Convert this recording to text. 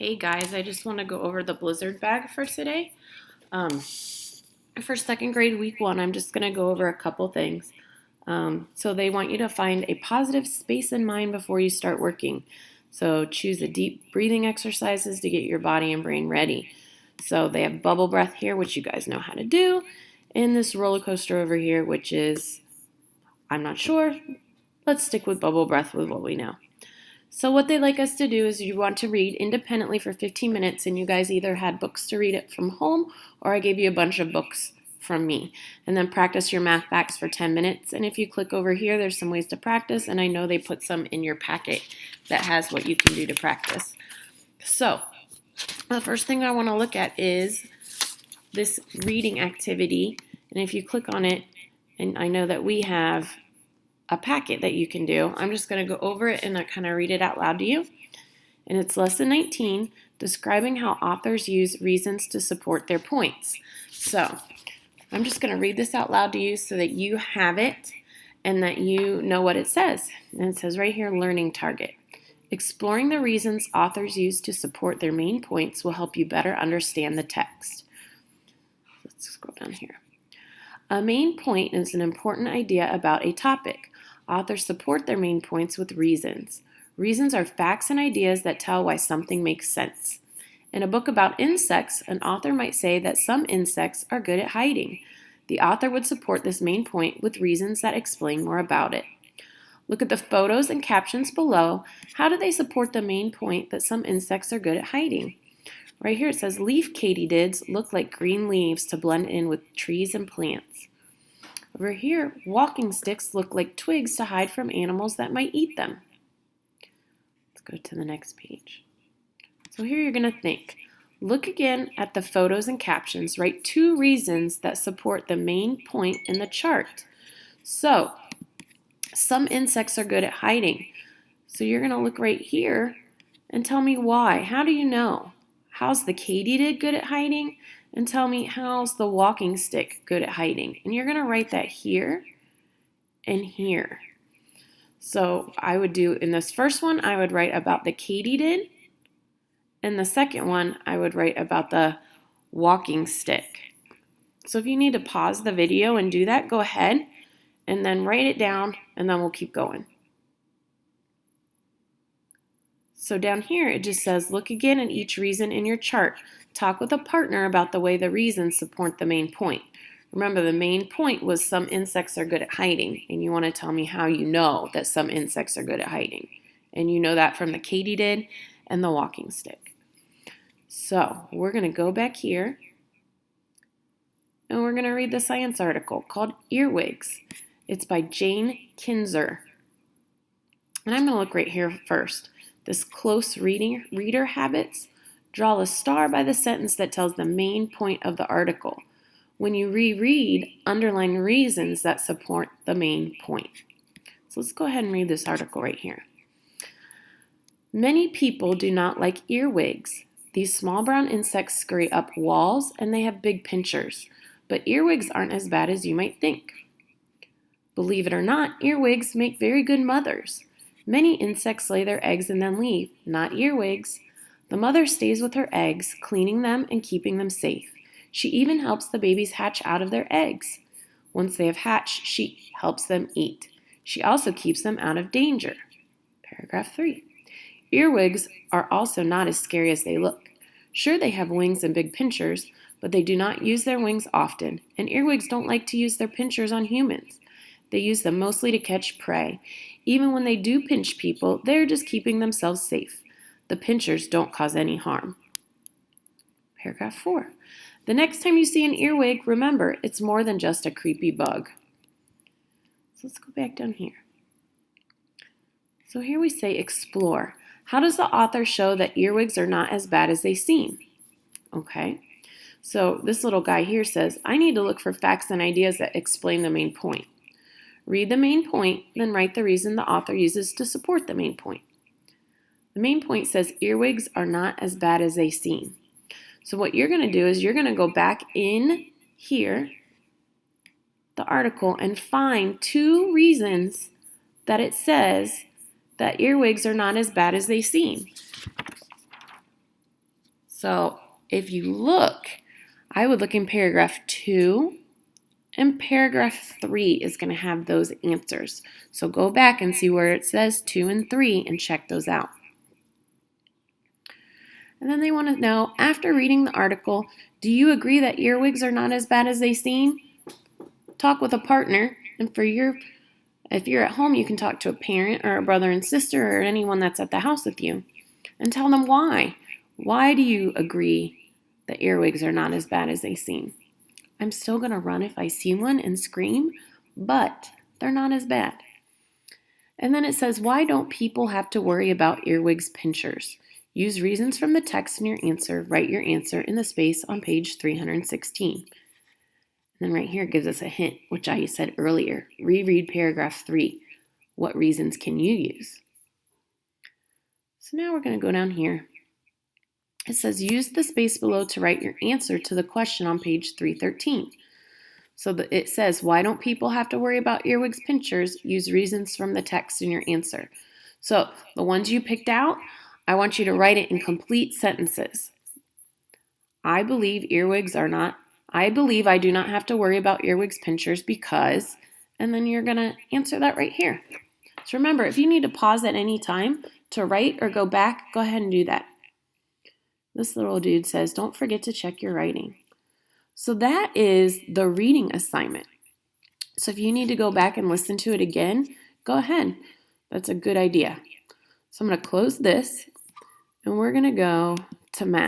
Hey guys, I just want to go over the blizzard bag for today. For second grade week 1, I'm just going to go over a couple things. So they want you to find a positive space in mind before you start working. So choose the deep breathing exercises to get your body and brain ready. So they have bubble breath here, which you guys know how to do, and this roller coaster over here, which is, I'm not sure. Let's stick with bubble breath with what we know. So what they like us to do is you want to read independently for 15 minutes, and you guys either had books to read it from home or I gave you a bunch of books from me. And then practice your math facts for 10 minutes. And if you click over here, there's some ways to practice, and I know they put some in your packet that has what you can do to practice. So the first thing I want to look at is this reading activity. And if you click on it, and I know that we have a packet that you can do. I'm just going to go over it and kind of read it out loud to you. And it's lesson 19, describing how authors use reasons to support their points. So I'm just going to read this out loud to you so that you have it and that you know what it says. And it says right here, learning target. Exploring the reasons authors use to support their main points will help you better understand the text. Let's scroll down here. A main point is an important idea about a topic. Authors support their main points with reasons. Reasons are facts and ideas that tell why something makes sense. In a book about insects, an author might say that some insects are good at hiding. The author would support this main point with reasons that explain more about it. Look at the photos and captions below. How do they support the main point that some insects are good at hiding? Right here it says leaf katydids look like green leaves to blend in with trees and plants. Over here, walking sticks look like twigs to hide from animals that might eat them. Let's go to the next page. So here you're going to think. Look again at the photos and captions. Write 2 reasons that support the main point in the chart. So, some insects are good at hiding. So you're going to look right here and tell me why. How do you know? How's the katydid good at hiding? And tell me, how's the walking stick good at hiding? And you're going to write that here and here. So I would do, in this first one, I would write about the katydid. And the second one, I would write about the walking stick. So if you need to pause the video and do that, go ahead and then write it down, and then we'll keep going. So down here, it just says, look again at each reason in your chart. Talk with a partner about the way the reasons support the main point. Remember, the main point was some insects are good at hiding, and you want to tell me how you know that some insects are good at hiding. And you know that from the katydid and the walking stick. So we're going to go back here, and we're going to read the science article called Earwigs. It's by Jane Kinzer. And I'm going to look right here first. This close reader habits. Draw a star by the sentence that tells the main point of the article. When you reread, underline reasons that support the main point. So let's go ahead and read this article right here. Many people do not like earwigs. These small brown insects scurry up walls and they have big pinchers. But earwigs aren't as bad as you might think. Believe it or not, earwigs make very good mothers. Many insects lay their eggs and then leave, not earwigs. The mother stays with her eggs, cleaning them and keeping them safe. She even helps the babies hatch out of their eggs. Once they have hatched, she helps them eat. She also keeps them out of danger. Paragraph 3. Earwigs are also not as scary as they look. Sure, they have wings and big pinchers, but they do not use their wings often, and earwigs don't like to use their pinchers on humans. They use them mostly to catch prey. Even when they do pinch people, they're just keeping themselves safe. The pinchers don't cause any harm. Paragraph 4. The next time you see an earwig, remember, it's more than just a creepy bug. So let's go back down here. So here we say explore. How does the author show that earwigs are not as bad as they seem? Okay. So this little guy here says, I need to look for facts and ideas that explain the main point. Read the main point, then write the reason the author uses to support the main point. The main point says earwigs are not as bad as they seem. So what you're going to do is you're going to go back in here, the article, and find 2 reasons that it says that earwigs are not as bad as they seem. So if you look, I would look in paragraph 2, and paragraph 3 is going to have those answers. So go back and see where it says 2 and 3 and check those out. And then they want to know, after reading the article, do you agree that earwigs are not as bad as they seem? Talk with a partner, and if you're at home, you can talk to a parent or a brother and sister or anyone that's at the house with you and tell them why. Why do you agree that earwigs are not as bad as they seem? I'm still going to run if I see one and scream, but they're not as bad. And then it says, why don't people have to worry about earwigs pinchers? Use reasons from the text in your answer. Write your answer in the space on page 316. And then right here it gives us a hint, which I said earlier. Reread paragraph 3. What reasons can you use? So now we're going to go down here. It says, use the space below to write your answer to the question on page 313. So it says, why don't people have to worry about earwigs pinchers? Use reasons from the text in your answer. So the ones you picked out, I want you to write it in complete sentences. I believe I do not have to worry about earwigs pinchers because, and then you're going to answer that right here. So remember, if you need to pause at any time to write or go back, go ahead and do that. This little dude says, don't forget to check your writing. So that is the reading assignment. So if you need to go back and listen to it again, go ahead. That's a good idea. So I'm going to close this, and we're going to go to math.